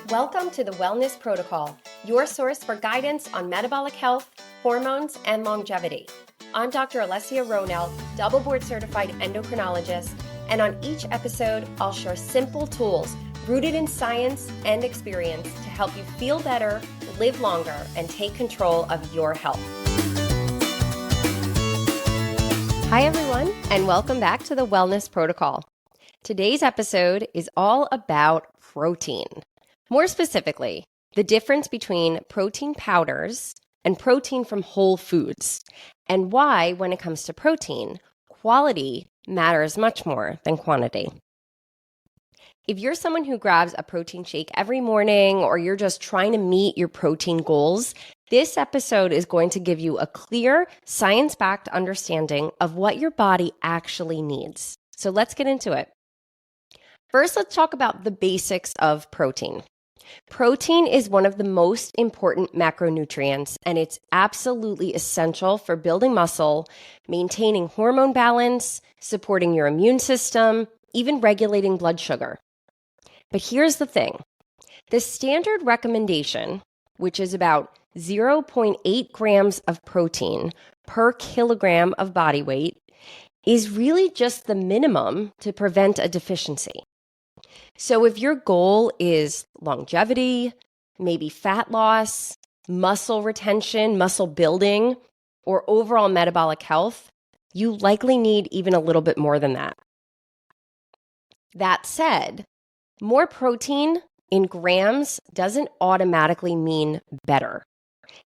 Welcome to the Wellness Protocol, your source for guidance on metabolic health, hormones, and longevity. I'm Dr. Alessia Roehnelt, double board certified endocrinologist, and on each episode, I'll share simple tools rooted in science and experience to help you feel better, live longer, and take control of your health. Hi, everyone, and welcome back to the Wellness Protocol. Today's episode is all about protein. More specifically, the difference between protein powders and protein from whole foods, and why, when it comes to protein, quality matters much more than quantity. If you're someone who grabs a protein shake every morning, or you're just trying to meet your protein goals, this episode is going to give you a clear, science-backed understanding of what your body actually needs. So let's get into it. First, let's talk about the basics of protein. Protein is one of the most important macronutrients, and it's absolutely essential for building muscle, maintaining hormone balance, supporting your immune system, even regulating blood sugar. But here's the thing. The standard recommendation, which is about 0.8 grams of protein per kilogram of body weight, is really just the minimum to prevent a deficiency. So if your goal is longevity, maybe fat loss, muscle retention, muscle building, or overall metabolic health, you likely need even a little bit more than that. That said, more protein in grams doesn't automatically mean better.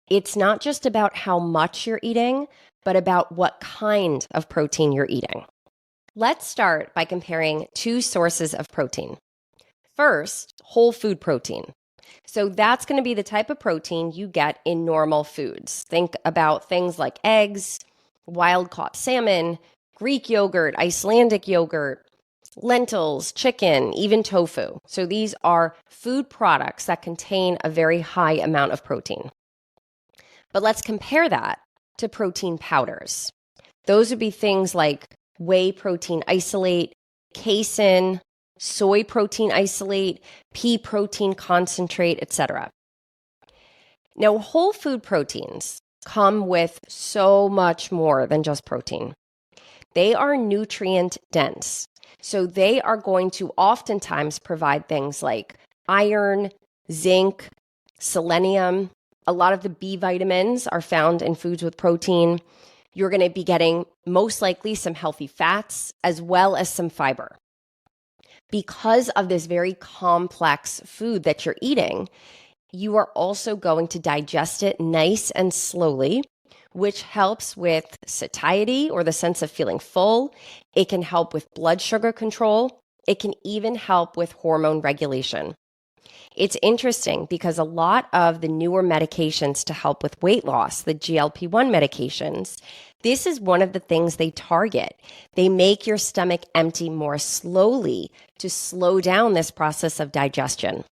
It's not just about how much you're eating, but about what kind of protein you're eating. Let's start by comparing two sources of protein. First, whole food protein. So that's going to be the type of protein you get in normal foods. Think about things like eggs, wild-caught salmon, Greek yogurt, Icelandic yogurt, lentils, chicken, even tofu. So these are food products that contain a very high amount of protein. But let's compare that to protein powders. Those would be things like whey protein isolate, casein, soy protein isolate, pea protein concentrate, etc. Now, whole food proteins come with so much more than just protein. They are nutrient dense, so they are going to oftentimes provide things like iron, zinc, selenium. A lot of the B vitamins are found in foods with protein. You're going to be getting most likely some healthy fats as well as some fiber. Because of this very complex food that you're eating, you are also going to digest it nice and slowly, which helps with satiety or the sense of feeling full. It can help with blood sugar control. It can even help with hormone regulation. It's interesting because a lot of the newer medications to help with weight loss, the GLP-1 medications, this is one of the things they target. They make your stomach empty more slowly to slow down this process of digestion.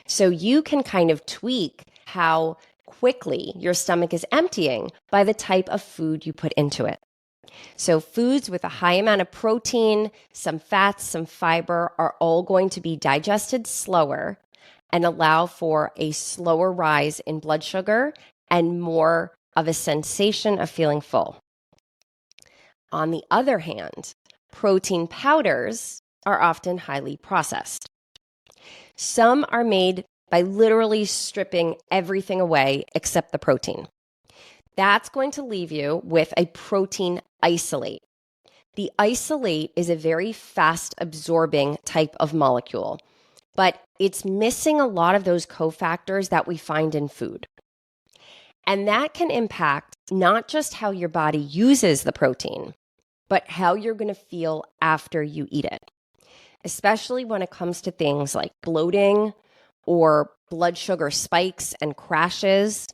So you can kind of tweak how quickly your stomach is emptying by the type of food you put into it. So foods with a high amount of protein, some fats, some fiber are all going to be digested slower and allow for a slower rise in blood sugar and more of a sensation of feeling full. On the other hand, protein powders are often highly processed. Some are made by literally stripping everything away except the protein. That's going to leave you with a protein isolate. The isolate is a very fast absorbing type of molecule, but it's missing a lot of those cofactors that we find in food. And that can impact not just how your body uses the protein, but how you're going to feel after you eat it, especially when it comes to things like bloating or blood sugar spikes and crashes,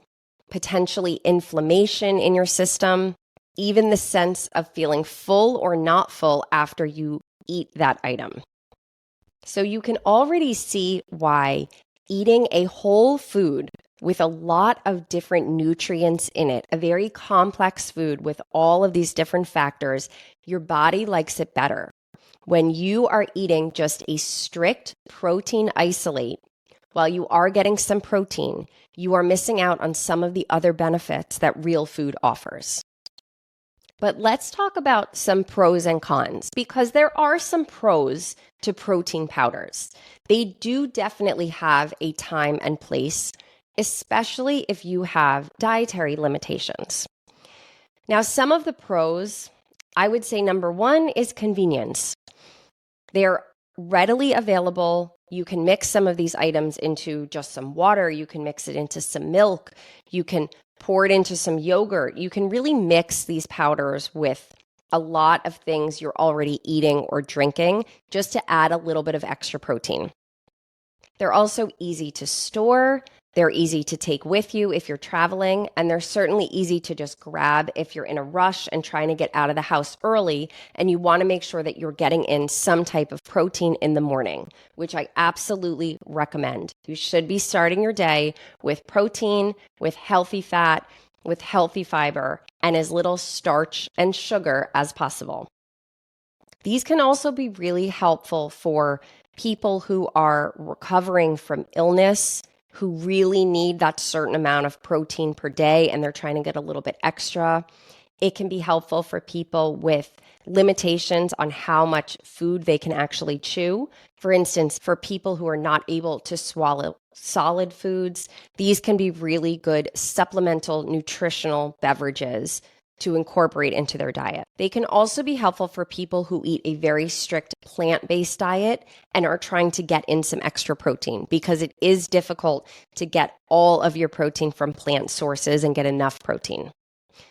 potentially inflammation in your system, even the sense of feeling full or not full after you eat that item. So you can already see why eating a whole food with a lot of different nutrients in it, a very complex food with all of these different factors, your body likes it better. When you are eating just a strict protein isolate while you are getting some protein, you are missing out on some of the other benefits that real food offers. But let's talk about some pros and cons, because there are some pros to protein powders. They do definitely have a time and place, especially if you have dietary limitations. Now, some of the pros, I would say number one is convenience. They're readily available. You can mix some of these items into just some water. You can mix it into some milk. You can pour it into some yogurt. You can really mix these powders with a lot of things you're already eating or drinking just to add a little bit of extra protein. They're also easy to store. They're easy to take with you if you're traveling, and they're certainly easy to just grab if you're in a rush and trying to get out of the house early and you want to make sure that you're getting in some type of protein in the morning, which I absolutely recommend. You should be starting your day with protein, with healthy fat, with healthy fiber, and as little starch and sugar as possible. These can also be really helpful for people who are recovering from illness, who really need that certain amount of protein per day and they're trying to get a little bit extra. It can be helpful for people with limitations on how much food they can actually chew. For instance, for people who are not able to swallow solid foods, these can be really good supplemental nutritional beverages to incorporate into their diet. They can also be helpful for people who eat a very strict plant-based diet and are trying to get in some extra protein, because it is difficult to get all of your protein from plant sources and get enough protein.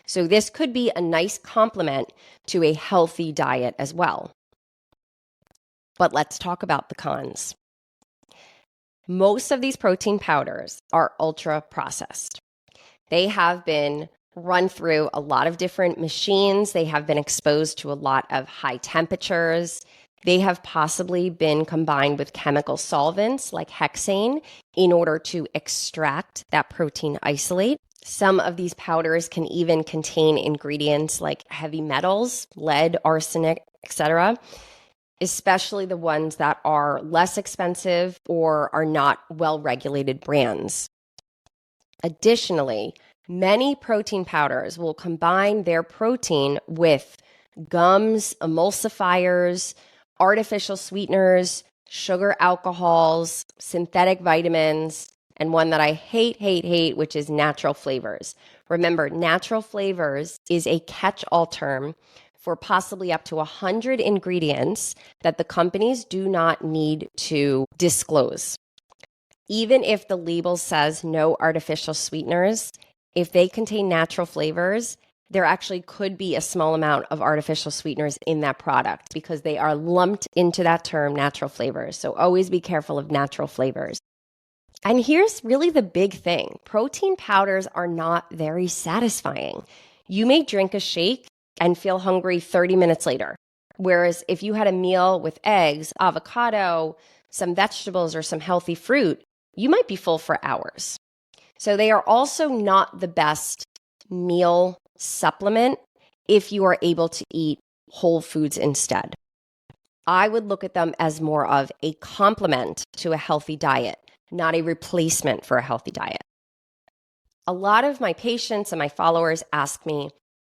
So this could be a nice complement to a healthy diet as well. But let's talk about the cons. Most of these protein powders are ultra processed. They have been run through a lot of different machines. They have been exposed to a lot of high temperatures. They have possibly been combined with chemical solvents like hexane in order to extract that protein isolate. Some of these powders can even contain ingredients like heavy metals, lead, arsenic, etc., especially the ones that are less expensive or are not well-regulated brands. Additionally, many protein powders will combine their protein with gums, emulsifiers, artificial sweeteners, sugar alcohols, synthetic vitamins, and one that I hate, which is natural flavors. Remember, natural flavors is a catch-all term for possibly up to 100 ingredients that the companies do not need to disclose. Even if the label says no artificial sweeteners, if they contain natural flavors, there actually could be a small amount of artificial sweeteners in that product because they are lumped into that term, natural flavors. So always be careful of natural flavors. And here's really the big thing. Protein powders are not very satisfying. You may drink a shake and feel hungry 30 minutes later. Whereas if you had a meal with eggs, avocado, some vegetables, or some healthy fruit, you might be full for hours. So they are also not the best meal supplement if you are able to eat whole foods instead. I would look at them as more of a complement to a healthy diet, not a replacement for a healthy diet. A lot of my patients and my followers ask me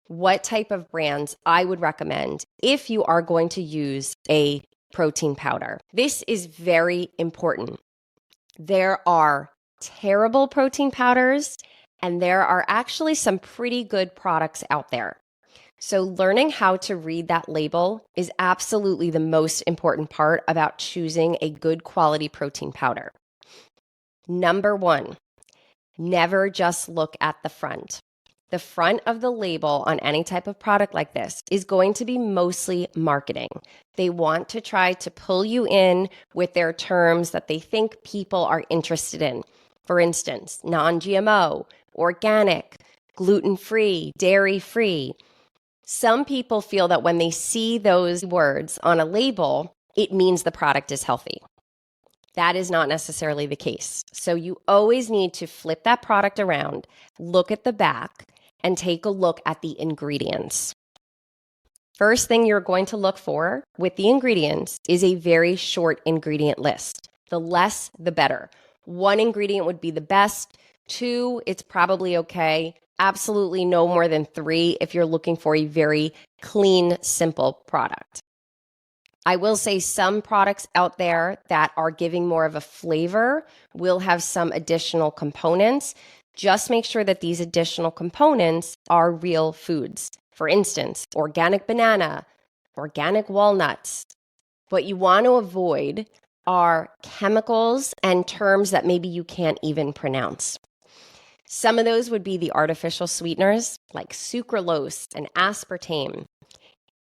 what type of brands I would recommend if you are going to use a protein powder. This is very important. There are terrible protein powders, and there are actually some pretty good products out there. So learning how to read that label is absolutely the most important part about choosing a good quality protein powder. Number one, never just look at the front. The front of the label on any type of product like this is going to be mostly marketing. They want to try to pull you in with their terms that they think people are interested in. For instance, non-GMO, organic, gluten-free, dairy-free. Some people feel that when they see those words on a label, it means the product is healthy. That is not necessarily the case. So you always need to flip that product around, look at the back, and take a look at the ingredients. First thing you're going to look for with the ingredients is a very short ingredient list. The less, the better. One ingredient would be the best. Two, it's probably okay. Absolutely no more than three if you're looking for a very clean, simple product. I will say some products out there that are giving more of a flavor will have some additional components. Just make sure that these additional components are real foods. For instance, organic banana, organic walnuts. What you want to avoid are chemicals and terms that maybe you can't even pronounce. Some of those would be the artificial sweeteners like sucralose and aspartame.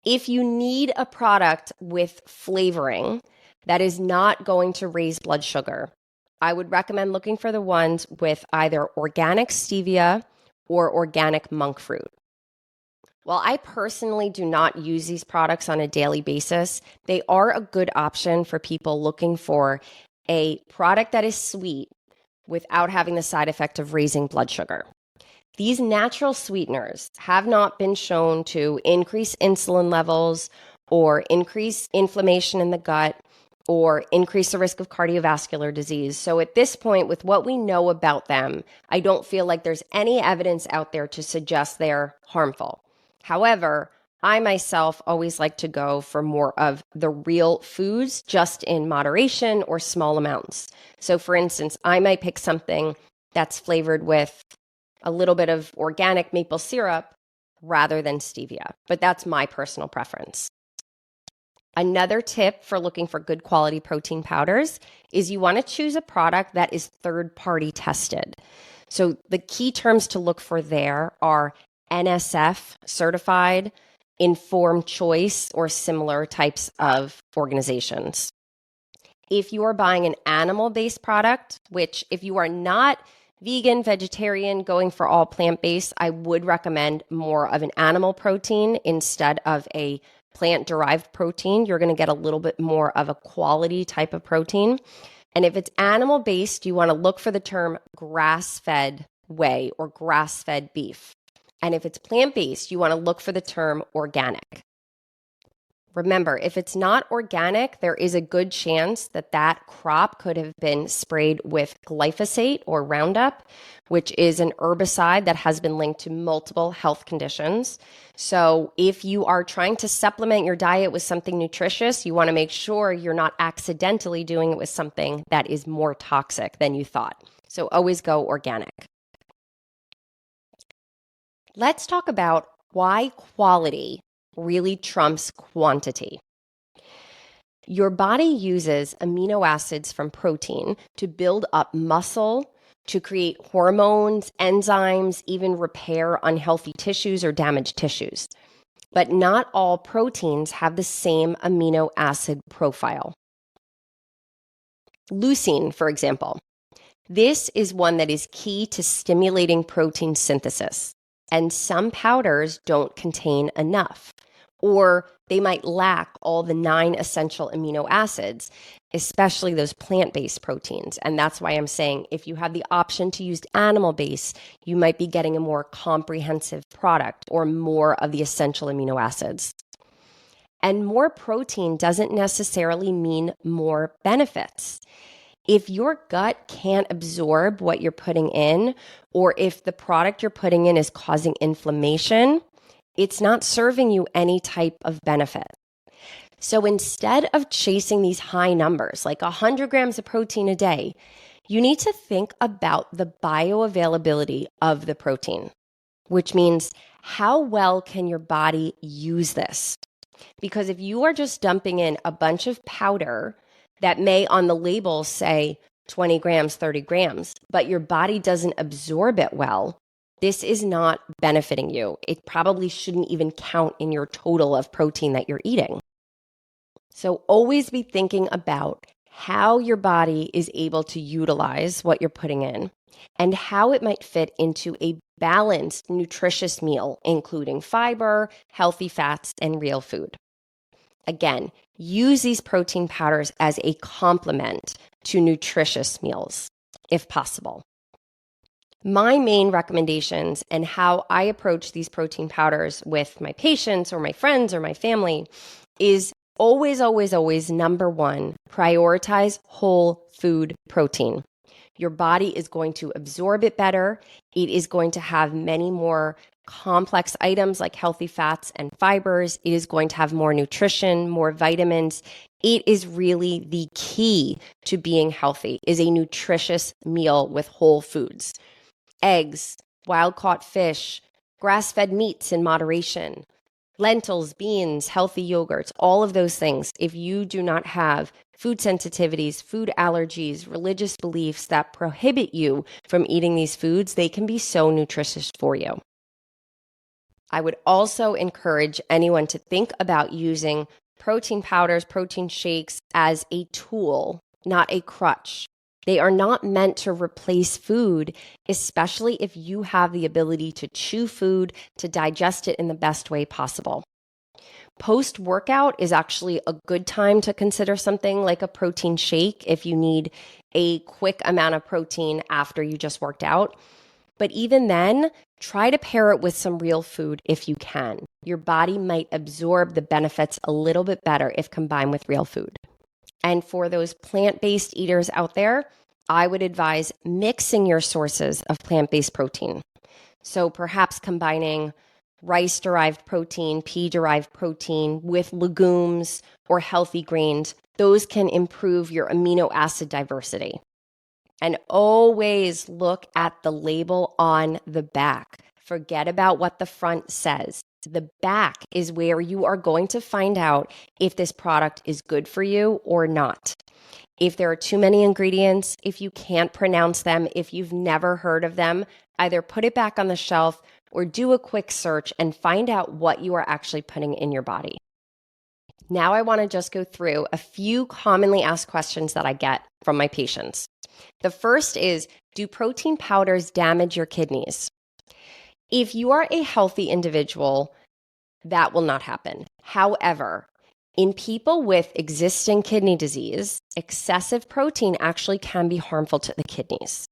If you need a product with flavoring that is not going to raise blood sugar, I would recommend looking for the ones with either organic stevia or organic monk fruit. While I personally do not use these products on a daily basis, they are a good option for people looking for a product that is sweet without having the side effect of raising blood sugar. These natural sweeteners have not been shown to increase insulin levels or increase inflammation in the gut or increase the risk of cardiovascular disease. So at this point, with what we know about them, I don't feel like there's any evidence out there to suggest they're harmful. However, I myself always like to go for more of the real foods, just in moderation or small amounts. So for instance, I might pick something that's flavored with a little bit of organic maple syrup rather than stevia, but that's my personal preference. Another tip for looking for good quality protein powders is you want to choose a product that is third-party tested. So the key terms to look for there are NSF certified, Informed Choice, or similar types of organizations. If you are buying an animal-based product, which if you are not vegan, vegetarian, going for all plant-based, I would recommend more of an animal protein instead of a plant-derived protein. You're going to get a little bit more of a quality type of protein. And if it's animal-based, you want to look for the term grass-fed whey or grass-fed beef. And if it's plant-based, you want to look for the term organic. Remember, if it's not organic, there is a good chance that that crop could have been sprayed with glyphosate or Roundup, which is an herbicide that has been linked to multiple health conditions. So if you are trying to supplement your diet with something nutritious, you want to make sure you're not accidentally doing it with something that is more toxic than you thought. So always go organic. Let's talk about why quality really trumps quantity. Your body uses amino acids from protein to build up muscle, to create hormones, enzymes, even repair unhealthy tissues or damaged tissues. But not all proteins have the same amino acid profile. Leucine, for example. This is one that is key to stimulating protein synthesis, and some powders don't contain enough, or they might lack all the 9 essential amino acids, especially those plant-based proteins. And that's why I'm saying if you have the option to use animal-based, you might be getting a more comprehensive product or more of the essential amino acids. And more protein doesn't necessarily mean more benefits. If your gut can't absorb what you're putting in, or if the product you're putting in is causing inflammation, it's not serving you any type of benefit. So instead of chasing these high numbers, like 100 grams of protein a day, you need to think about the bioavailability of the protein, which means how well can your body use this? Because if you are just dumping in a bunch of powder that may on the label say 20 grams, 30 grams, but your body doesn't absorb it well, this is not benefiting you. It probably shouldn't even count in your total of protein that you're eating. So always be thinking about how your body is able to utilize what you're putting in and how it might fit into a balanced, nutritious meal, including fiber, healthy fats, and real food. Again, use these protein powders as a complement to nutritious meals, if possible. My main recommendations and how I approach these protein powders with my patients or my friends or my family is always, always, always, number one, prioritize whole food protein. Your body is going to absorb it better. It is going to have many more complex items like healthy fats and fibers. It is going to have more nutrition, more vitamins. It is really the key to being healthy, is a nutritious meal with whole foods. Eggs, wild-caught fish, grass-fed meats in moderation, lentils, beans, healthy yogurts, all of those things. If you do not have food sensitivities, food allergies, religious beliefs that prohibit you from eating these foods, they can be so nutritious for you. I would also encourage anyone to think about using protein powders, protein shakes as a tool, not a crutch. They are not meant to replace food, especially if you have the ability to chew food, to digest it in the best way possible. Post-workout is actually a good time to consider something like a protein shake if you need a quick amount of protein after you just worked out. But even then, try to pair it with some real food if you can. Your body might absorb the benefits a little bit better if combined with real food. And for those plant-based eaters out there, I would advise mixing your sources of plant-based protein. So perhaps combining rice-derived protein, pea-derived protein with legumes or healthy grains. Those can improve your amino acid diversity. And always look at the label on the back. Forget about what the front says. The back is where you are going to find out if this product is good for you or not. If there are too many ingredients, if you can't pronounce them, if you've never heard of them, either put it back on the shelf or do a quick search and find out what you are actually putting in your body. Now I want to just go through a few commonly asked questions that I get from my patients. The first is, do protein powders damage your kidneys? If you are a healthy individual, that will not happen. However, in people with existing kidney disease, excessive protein actually can be harmful to the kidneys.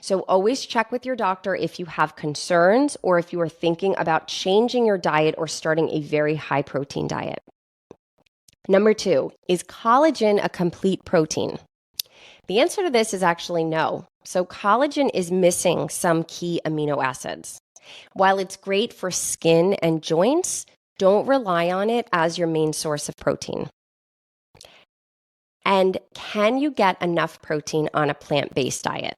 So always check with your doctor if you have concerns or if you are thinking about changing your diet or starting a very high protein diet. Number 2, is collagen a complete protein? The answer to this is actually no. So collagen is missing some key amino acids. While it's great for skin and joints, don't rely on it as your main source of protein. And can you get enough protein on a plant-based diet?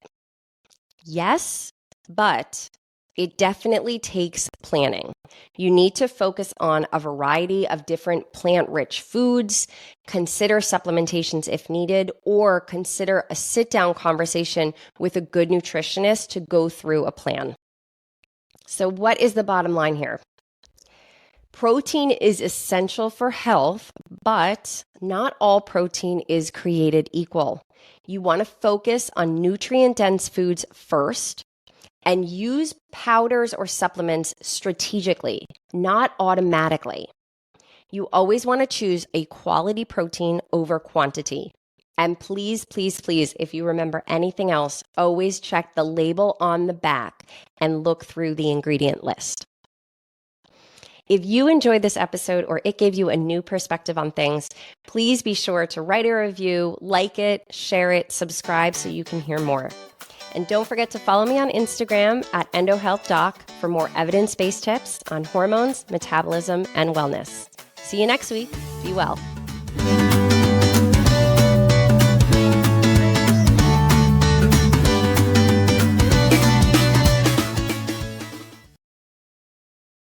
Yes, but it definitely takes planning. You need to focus on a variety of different plant-rich foods, consider supplementations if needed, or consider a sit-down conversation with a good nutritionist to go through a plan. So what is the bottom line here? Protein is essential for health, but not all protein is created equal. You want to focus on nutrient-dense foods first and use powders or supplements strategically, not automatically. You always want to choose a quality protein over quantity. And please, please, please, if you remember anything else, always check the label on the back and look through the ingredient list. If you enjoyed this episode or it gave you a new perspective on things, please be sure to write a review, like it, share it, subscribe so you can hear more. And don't forget to follow me on Instagram at EndoHealthDoc for more evidence-based tips on hormones, metabolism, and wellness. See you next week. Be well.